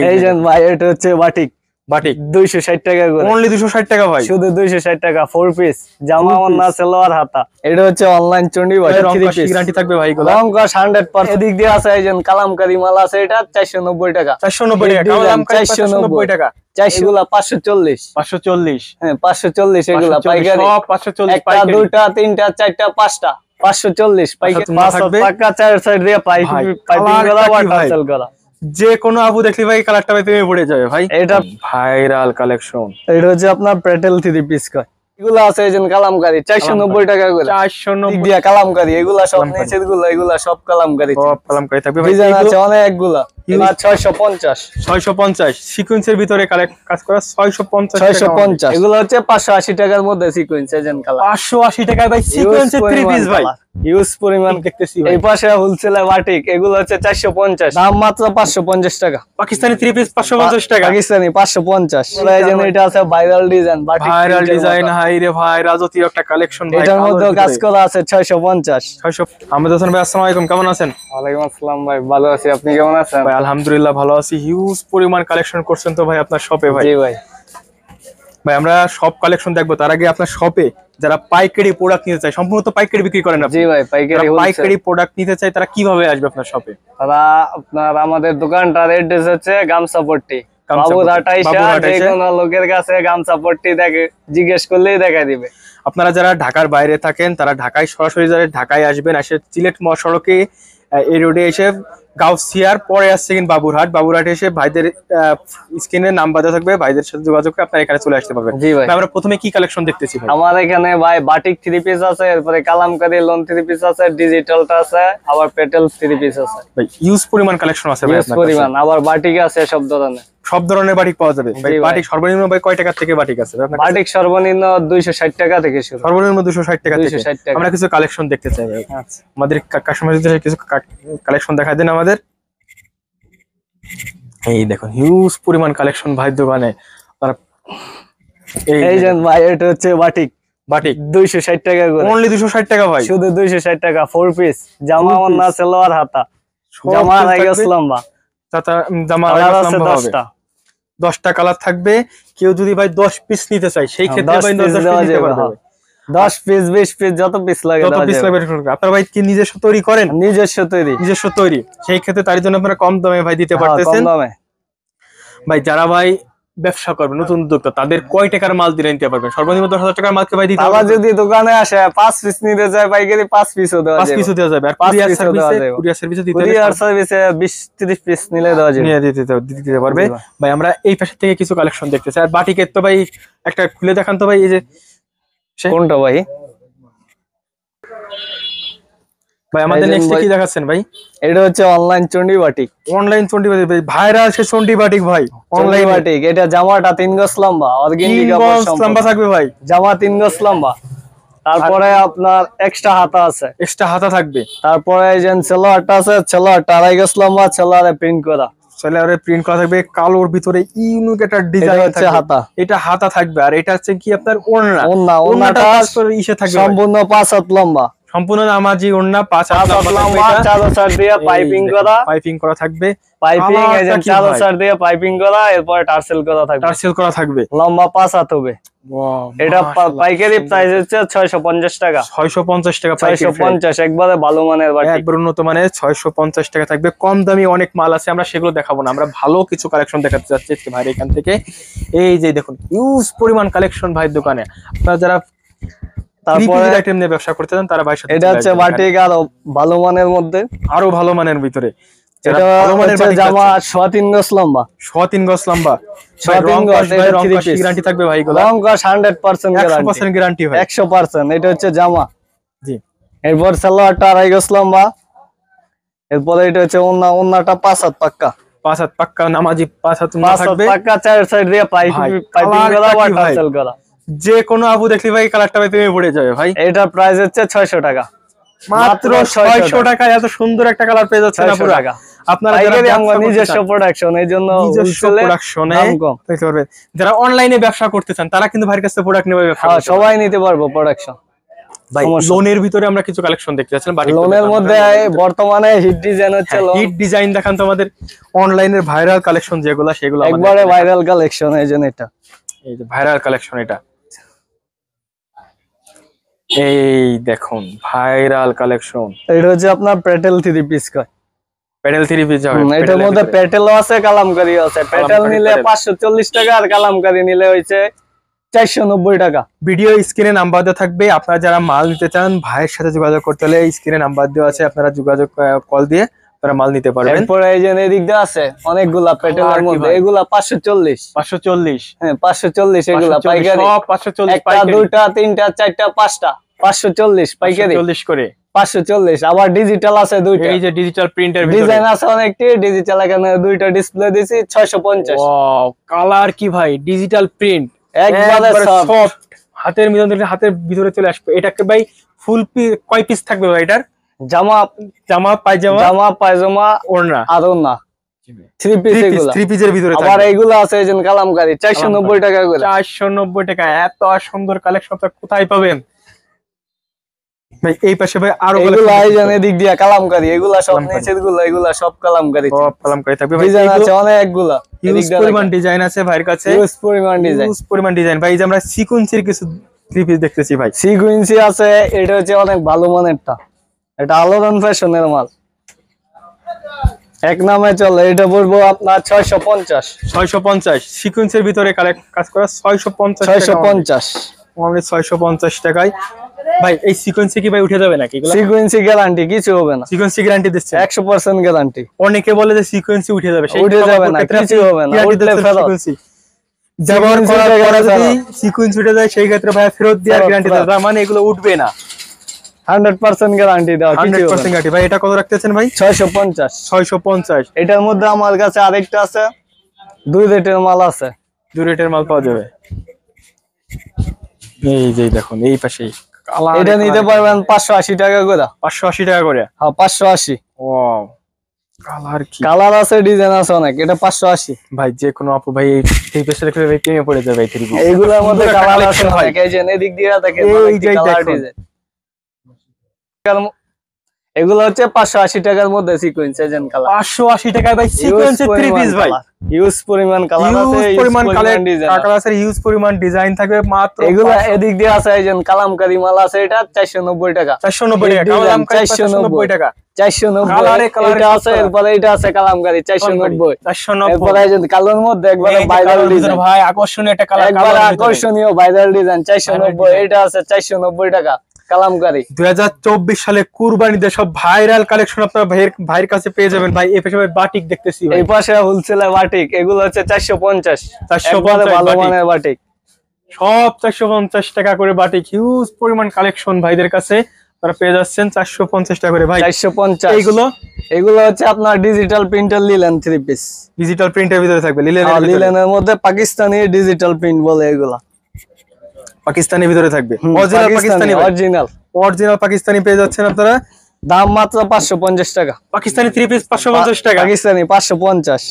এই যে ভাই এটা হচ্ছে বাটিক। বাটিক 260 টাকা করে, অনলি 260 টাকা ভাই, শুধু 260 টাকা। 4 পিস জামা ওন্না সালোয়ার হাতা। এটা হচ্ছে অনলাইন চন্ডি বাটিক 3 পিস, গ্যারান্টি থাকবে ভাই এগুলো। রং কস 100%। এদিক দিয়ে আছে এই যে কালামকারী মাল আছে, এটা 490 টাকা। 490 টাকা কালামকারী 490 টাকা। 400 গুলা 540 540। হ্যাঁ 540 এগুলা পাইকারি। সব 540 একটা পাইকারি। দুইটা তিনটা চারটা পাঁচটা 540 পাইকারি। 500 টাকা চার সাইড দিয়ে পাইপিং করা বা টার্সেল করা। যে কোনো আপু দেখলি ভাই কালারটা ভাই প্রেমে পড়ে যাবে ভাই। এটা ভাইরাল কালেকশন। এটা হচ্ছে আপনার প্যাটেল 3 পিস কয়। এগুলো আছে এই যে কালামকারী 490 টাকা করে। 490 দিয়া কালামকারী এগুলা সব নিচের গুলো, এগুলা সব কালামকারী। সব কালামকারী থাকবে ভাই। ডিজাইন আছে অনেকগুলা। এটা 650 650 সিকোয়েন্সের ভিতরে কাজ করা 650 টাকা। 650 এগুলো হচ্ছে 580 টাকার মধ্যে সিকোয়েন্স এজেন্ট কালার। 580 টাকায় ভাই সিকোয়েন্সের 3 পিস ভাই। ইউজ পরিমাণ দেখতেছি এই পাশে হোলসেলে বাটিক, এগুলো হচ্ছে 450, দাম মাত্র 550 টাকা। পাকিস্তানি 3 পিস 550 টাকা, পাকিস্তানি 550। এই যে এটা আছে viral design batik, viral design. হাই রে ভাই রাজকীয় একটা কালেকশন ভাই। এটার মধ্যে কাজ করা আছে 650। 600। আহমেদ হোসেন ভাই আসসালামু আলাইকুম, কেমন আছেন? ওয়ালাইকুম আসসালাম ভাই, ভালো আছি, আপনি কেমন আছেন? ভাই আলহামদুলিল্লাহ ভালো আছি। হিউজ পরিমাণ কালেকশন করছেন তো ভাই আপনার শপে ভাই। জি ভাই। ভাই আমরা সব কালেকশন দেখবো, তার আগে আপনার শপে যারা পাইকারি প্রোডাক্ট নিতে চায়, সম্পূর্ণ পাইকারি বিক্রি করেন আপনি? জি ভাই পাইকারি। পাইকারি প্রোডাক্ট নিতে চায় তারা কিভাবে আসবে আপনার শপে? তারা আপনার আমাদের দোকানটার অ্যাড্রেস হচ্ছে গামসাপট্টি, বাবুরহাট। যে কোনো লোকের কাছে গামসাপট্টি দেখে জিজ্ঞেস করলেই দেখা দিবে। আপনারা যারা ঢাকার বাইরে থাকেন তারা ঢাকায় সরাসরি যারা ঢাকায় আসবেন, এসে সিলেট মহাসড়কে এই রোডে এসে গাউসিয়ার পরে আসছে কিন্তু বাবুরহাট এসে ভাইদের স্ক্রিনে নাম্বার দেওয়া থাকবে, ভাইদের সাথে যোগাযোগ করে আপনারা এখানে চলে আসতে পারবেন। জি ভাই। আমরা প্রথমে কি কালেকশন দেখতেছি ভাই? আমার এখানে ভাই বাটিক 3 পিস আছে, এরপরে কালামকারী লোন 3 পিস আছে, ডিজিটালটা আছে, আবার পেটেল 3 পিস আছে। ভাই ইউজ পরিমাণ কালেকশন আছে ভাই আপনার কাছে? পরিমাণ, আবার বাটিক আছে সব ধরনের। সব ধরনের বাটিক পাওয়া যাবে ভাই? বাটিক সর্বনিম্ন ভাই কয় টাকা থেকে বাটিক আছে আপনার কাছে? বাটিক সর্বনিম্ন 260 টাকা থেকে শুরু। সর্বনিম্ন 260 টাকা থেকে। 260 টাকা। আমরা কিছু কালেকশন দেখতে চাই ভাই। আচ্ছা, আমাদের কাস্টমারদের কিছু কালেকশন দেখাই দেন আমাদের। এই দেখুন হিউজ পরিমাণ কালেকশন ভাই দোকানে। এই যে ভাই এটা হচ্ছে বাটিক 260 টাকা করে, অনলি 260 টাকা ভাই, শুধু 260 টাকা। 4 পিস জামা ওন্না সালোয়ার হাতা, জামা আড়াইগজ লম্বা, জামা আড়াইগজ লম্বা হবে। 10টা কালার থাকবে। কেউ যদি ভাই 10 পিস নিতে চায় সেই ক্ষেত্রে ভাই 10 পিস নিতে পারবে। 10 পিস 20 পিস যত পিস লাগে যত পিস লাগবে। আপনারা ভাই কি নিজস্ব তৈরি করেন? নিজস্ব তৈরি। সেই ক্ষেত্রে তার জন্য আপনারা কম দামে ভাই দিতে পারতেছেন। কম দামে ভাই যারা ভাই ব্যবসা করবে নতুন উদ্যোক্তা, তাদের কয় টাকার মাল দিলে নিতে পারবেন? সর্বনিম্ন 10,000 টাকার মাল কে ভাই দিতে হবে? আবার যদি দোকানে আসে 5 পিস নিতে যায় পাইকারি 5 পিসও দেওয়া যাবে। 5 পিসও দেওয়া যাবে। আর কুরিয়ার সার্ভিসে দিতে হবে। কুরিয়ার সার্ভিসে 20-30 পিস নিলে দেওয়া যাবে, নিয়ে দিতে পারবে ভাই। আমরা এই পাশ থেকে কিছু কালেকশন দেখতে চাই। আর বাটিকের তো ভাই একটা খুলে দেখান তো ভাই। এই যে কোনটা ভাই? ভাই আমাদের নেক্সট কি দেখাচ্ছেন ভাই? এটা হচ্ছে অনলাইন চন্ডি বাটিক। অনলাইন চন্ডি বাটিক ভাই, ভাইরাল সে চন্ডি বাটিক ভাই। অনলাইন বাটিক, এটা জামাটা 3 গজ লম্বা, অর্গানিক কাপড় লম্বা থাকবে ভাই। জামা 3 গজ লম্বা, তারপরে আপনার এক্সট্রা হাতা আছে, এক্সট্রা হাতা থাকবে। তারপরে এই যে সালোয়ারটা আছে, সালোয়ারটা 2.5 গজ লম্বা, সালোয়ারে প্রিন্ট করা, সালোয়ারে প্রিন্ট করা থাকবে। কালোর ভিতরে ইউনিক একটা ডিজাইন হচ্ছে হাতা। এটা হাতা থাকবে। আর এটা হচ্ছে কি আপনার ওড়না। ওড়নাটা ইসে থাকবে সম্পূর্ণ 5 হাত লম্বা, সম্পূর্ণ নামাজি ওড়না 5 হাত লম্বা, চাদর দিয়ে পাইপিং করা থাকবে। পাইপিং এই যে চাদর দিয়ে পাইপিং করা, এরপর টার্সেল করা থাকবে। লম্বা 5 হাত হবে। এটা পাইকারি প্রাইস হচ্ছে 650 টাকা। 650 টাকা 650, একবারে ভালো মানের বাটিক, একবার উন্নত মানের। 650 টাকা থাকবে। কম দামি অনেক মাল আছে, আমরা সেগুলো দেখাবো না। আমরা ভালো কিছু কালেকশন দেখাতে যাচ্ছি আজকে ভাই এখান থেকে। এই যে দেখুন হিউজ পরিমাণ কালেকশন ভাই দোকানে। আপনারা যারা তারপরে আইটেম নিয়ে ব্যবসা করতে চান তারা ভাই সাথে। এটা হচ্ছে বাটিক আরো ভালো মানের মধ্যে, আরো ভালো মানের ভিতরে। এটা হচ্ছে জামা 3.5 গজ লম্বা, 3.5 গজ লম্বা। গ্যারান্টি থাকবে ভাই এগুলো। রং কস 100% গ্যারান্টি ভাই, 100%। এটা হচ্ছে জামা। জি। এরপর সালোয়ারটা 2.5 গজ লম্বা, এরপরে এটা হচ্ছে ওন্নাটা 5 হাত পাক্কা। 5 হাত পাক্কা নামাজি 5 হাত থাকবে। পাক্কা চার সাইড দিয়ে পাইপিং করা বা টার্সেল করা। যে কোনো আপু দেখলি ভাই কালারটা ভাই প্রেমে পড়ে যাবে ভাই। এটার প্রাইস হচ্ছে 600 টাকা, মাত্র 600 টাকায় এত সুন্দর একটা কালার পেয়ে যাচ্ছেন আপনারা। আপনারা নিজস্ব প্রোডাকশন, এই জন্য দেখতে পারবেন। যারা অনলাইনে ব্যবসা করতে চান তারা কিন্তু ভাইয়ের কাছে প্রোডাক্ট নেবে, সবাই নিতে পারবো প্রোডাকশন। ভাই লোনের ভিতরে আমরা কিছু কালেকশন দেখতে যাচ্ছিলাম, বাট লোনের মধ্যে বর্তমানে হিট ডিজাইন হচ্ছে হিট ডিজাইন দেখান তো আমাদের, অনলাইনের ভাইরাল কালেকশন যেগুলো সেগুলো একবারে ভাইরাল কালেকশন। এই যে এটা, এই যে ভাইরাল কালেকশন, এটা এই দেখুন ভাইরাল কালেকশন। এটা হচ্ছে আপনার প্যাটেল 3 পিস কয়, প্যাটেল 3 পিস হবে। এটার মধ্যে প্যাটেলও আছে কালামকারীও আছে। প্যাটেল নিলে 540 টাকা আর কালামকারী নিলে হইছে 490 টাকা। ভিডিও স্ক্রিনে নাম্বার দেওয়া থাকবে, আপনারা যারা মাল নিতে চান ভাইয়ের সাথে যোগাযোগ করতে হলে স্ক্রিনে নাম্বার দেওয়া আছে, আপনারা যোগাযোগ কল দিয়ে আপনারা মাল নিতে পারবেন। এরপরে এই যে এদিক দিয়ে আছে অনেকগুলা প্যাটেলের মধ্যে, এগুলা 540 হ্যাঁ 540 এগুলা পাইকারি, সব 540 একটা দুইটা তিনটা চারটা পাঁচটা 540 পাইকারি 40 করে 540। আবার ডিজিটাল আছে দুইটা, এই যে ডিজিটাল প্রিন্টের ভিতরে ডিজাইন আছে অনেকটি। ডিজিটাল এখানে দুইটা ডিসপ্লে দিছি 650। ওয়াও কালার কি ভাই, ডিজিটাল প্রিন্ট একবারে সফট, হাতের ভিতরে চলে আসবে। এটাকে ভাই ফুল কয় পিস থাকবে ভাই এটার? জামা পায়জামা ওড়না আর ওড়না 3 পিস, এগুলা 3 পিসের ভিতরে। আবার এগুলা আছে এই যে কালামকারী 490 টাকা করে। 490 টাকা, এত সুন্দর কালেকশন তো কোথায় পাবেন ভাই? এই পাশে ভাই আরো এগুলা এই যে এদিক দিয়া কালামকারী, এগুলা সব নিচের গুলো, এগুলা সব কালামকারী, সব কালামকারী থাকবে ভাই। ডিজাইন আছে অনেকগুলা, হিউজ পরিমাণ ডিজাইন আছে ভাইয়ের কাছে, হিউজ পরিমাণ ডিজাইন। ভাই এই যে আমরা সিকোয়েন্সের কিছু 3 পিস দেখতেছি ভাই, সিকোয়েন্সি আছে। এটা হচ্ছে অনেক ভালো মানেরটা, এটা আলোড়ন ফ্যাশনের মাল, এক নামে চলে। এটা বলবো আপনার 650 সিকোয়েন্সের ভিতরে কাজ করা 650 অনলি 650 টাকায়। ভাই এই সিকোয়েন্সে কি ভাই উঠে যাবে নাকি? সিকোয়েন্সি গ্যারান্টি, কিছু হবে না। সিকোয়েন্সি গ্যারান্টি দিচ্ছে 100% গ্যারান্টি। অনেকে বলে যে সিকোয়েন্সি উঠে যাবে, উঠে যাবে না, কিছু হবে না, উঠলে ফেরত। ব্যবহার করার পরে যদি সিকোয়েন্স উঠে যায় সেই ক্ষেত্রে ভাই ফেরত দেওয়ার গ্যারান্টি দেওয়া, মানে এগুলো উঠবে না, 100% গ্যারান্টি দেওয়া, 100% গ্যারান্টি। ভাই এটা কত রাখতেছেন ভাই? 650। এটার মধ্যে আমার কাছে আরেকটা আছে, 2 রেটের মাল আছে, 2 রেটের মাল পাওয়া যাবে। এই যে দেখুন এই পাশে এটা নিতে পারবেন 580 টাকা করে। 580 টাকা করে? হ্যাঁ 580। ওয়াও কালার কি, কালার আছে, ডিজাইন আছে অনেক। এটা 580 ভাই। যে কোনো আপু ভাই এই পেছনে দেখলে ভাই প্রেমে পড়ে যাবে। এইগুলোর মধ্যে কালার আছে অনেক, এই যে এদিক দিয়ে দেখেন এই যে কালার ডিজাইন। এগুলো হচ্ছে 580 টাকার মধ্যে সিকোয়েন্স এজেন্ট কালার। 580 টাকায় ভাই সিকোয়েন্সের 3 পিস ভাই, হিউজ পরিমাণ কালার আছে, হিউজ পরিমাণ কালার আছে, হিউজ পরিমাণ ডিজাইন থাকবে মাত্র। এগুলো এদিক দিয়ে আছে এজেন্ট কালামকারী মাল আছে, এটা 490 টাকা। 490 টাকা কালামকারী, 490 টাকা 490। এটা আছে, এরপরে এটা আছে কালামকারী 490। 490 এরপরে এজেন্ট কালোর মধ্যে একবারে ভাইরাল ডিজাইন ভাই, আকর্ষণীয় একটা কালার, একবারে আকর্ষণীয় ভাইরাল ডিজাইন 490। এটা আছে 490 টাকা কালামকারী। 2024 সালে কুরবানিতে সব ভাইরাল কালেকশন আপনারা ভাইয়ের কাছে পেয়ে যাবেন ভাই। এই পাশে ভাই বাটিক দেখতেছি, এই পাশে হোলসেলে বাটিক, এগুলো হচ্ছে 450 ভালো মানের বাটিক, সব 450 টাকা করে বাটিক। হিউজ পরিমাণ কালেকশন ভাইদের কাছে আপনারা পেয়ে যাচ্ছেন 450 টাকা করে ভাই। 450। এগুলো হচ্ছে আপনার digital printer linen 3 piece, digital প্রিন্টের ভিতরে থাকবে, লিলেনের মধ্যে পাকিস্তানি ডিজিটাল প্রিন্ট বলে এগুলা, পাকিস্তানি ভিতরে থাকবে, অরিজিনাল পাকিস্তানি, অরিজিনাল পাকিস্তানি পেয়ে যাচ্ছেন আপনারা। দাম মাত্র 550 টাকা। পাকিস্তানি 3 পিস 550 টাকা, পাকিস্তানি 550।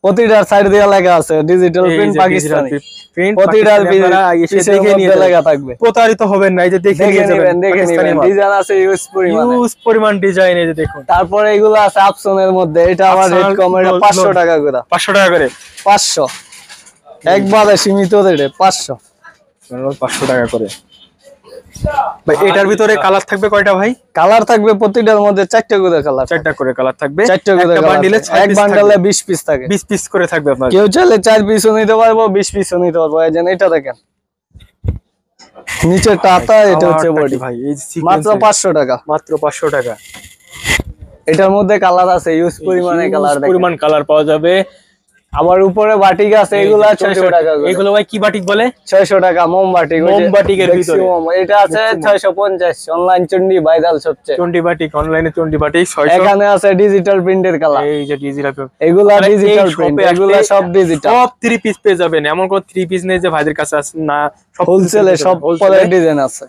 প্রতিটার সাইড দিয়ে লেখা আছে ডিজিটাল প্রিন্ট পাকিস্তানি, প্রতিটার পিছে লেখা থাকবে। প্রতারিত হবেন না, এই যে দেখে নেবেন, ডিজাইন আছে হিউজ পরিমাণ ডিজাইন, এই যে দেখুন। তারপরে এগুলো আছে আপসনের মধ্যে, এটা আবার রেট কম, এটা 500 টাকা করে। 500 টাকা করে, 500 একবারে সীমিত রেটে 500 টাকা করে ভাই। এটার ভিতরে কালার থাকবে কয়টা ভাই? কালার থাকবে প্রতিটার মধ্যে 4টা করে কালার, 4টা করে কালার থাকবে। 4টা করে বান্ডিলে, এক বান্ডলে 20 পিস থাকে, 20 পিস করে থাকবে আপনার। কেউ চাইলে 4 পিসও নিতে পারবো, 20 পিসও নিতে পারবো। এই যে এটা দেখেন নিচে টাটা, এটা হচ্ছে বডি ভাই। এই মাত্র 500 টাকা, মাত্র 500 টাকা। এটার মধ্যে কালার আছে, হিউজ পরিমাণে কালার, পরিমাণ কালার পাওয়া যাবে। আবার উপরে বাটিক আছে, এগুলা 600 টাকা। এগুলো ভাই কি বাটিক বলে? 600 টাকা মোম বাটিক, মোম বাটিকের ভিতরে এটা আছে 650। অনলাইন চন্ডি ভাইরাল সবচেয়ে, চন্ডি বাটিক, অনলাইনে চন্ডি বাটিক 600। এখানে আছে ডিজিটাল প্রিন্টের কালার, এই যে ডিজিটাল, এগুলা ডিজিটাল প্রিন্ট, এগুলা সব ডিজিটাল, সব 3 পিস পেয়ে যাবেন। এমন কোন 3 পিস নেই যে ভাইদের কাছে আছে না, সব হোলসেলে সব পলের ডিজাইন আছে।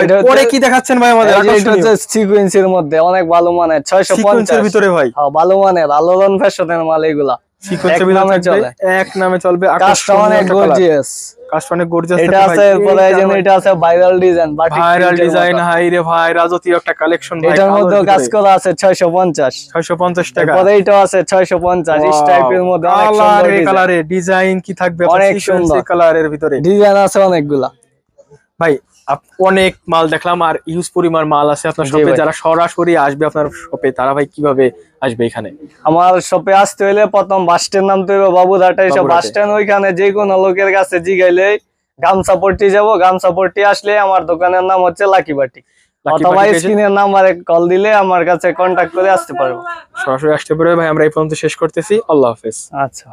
এটা পরে কি দেখাচ্ছেন ভাই আমাদের? এটা হচ্ছে সিকোয়েন্সের মধ্যে অনেক ভালো মানের 650 এর ভিতরে ভাই। হ্যাঁ ভালো মানের আলোড়ন ফ্যাশনের মাল এগুলা। সিকোয়েন্সের ভিতরে চলে, এক নামে চলবে। কাজটা অনেক গর্জিয়াস, কাজটা অনেক গর্জিয়াস। এটা আছে এরপরে এই যে এটা আছে ভাইরাল ডিজাইন, ভাইরাল ডিজাইন। হাই রে ভাই, রাজকীয় একটা কালেকশন ভাই। এটার মধ্যে কাজ করা আছে 650 টাকা। পরে এটা আছে 650 স্টাইপের মধ্যে অনেক সুন্দর কালারে ডিজাইন কি থাকবে অনেক সুন্দর কালারের ভিতরে ডিজাইন আছে অনেকগুলা ভাই। অনেক মাল দেখলাম আর ইউজ পরিমাণ মাল আছে আপনার শপে। যারা সরাসরি আসবে আপনার শপে তারা ভাই কিভাবে আসবে এখানে? আমার শপে আসতে হইলে প্রথম বাস স্ট্যান্ড নামতে হবে বাবুঘাটে। সব বাস স্ট্যান্ড ওইখানে যে কোনো লোকের কাছে জিগাইলে গামছাপট্টি যাবো, গামছাপট্টি আসলে আমার দোকানের নাম হচ্ছে লাকি বাটি, অথবা স্ক্রিনের নাম্বারে কল দিলে আমার কাছে কন্টাক্ট করে আসতে পারবো, সরাসরি আসতে পারবে ভাই। আমরা এই পর্যন্ত শেষ করতেছি, আল্লাহ হাফেজ। আচ্ছা।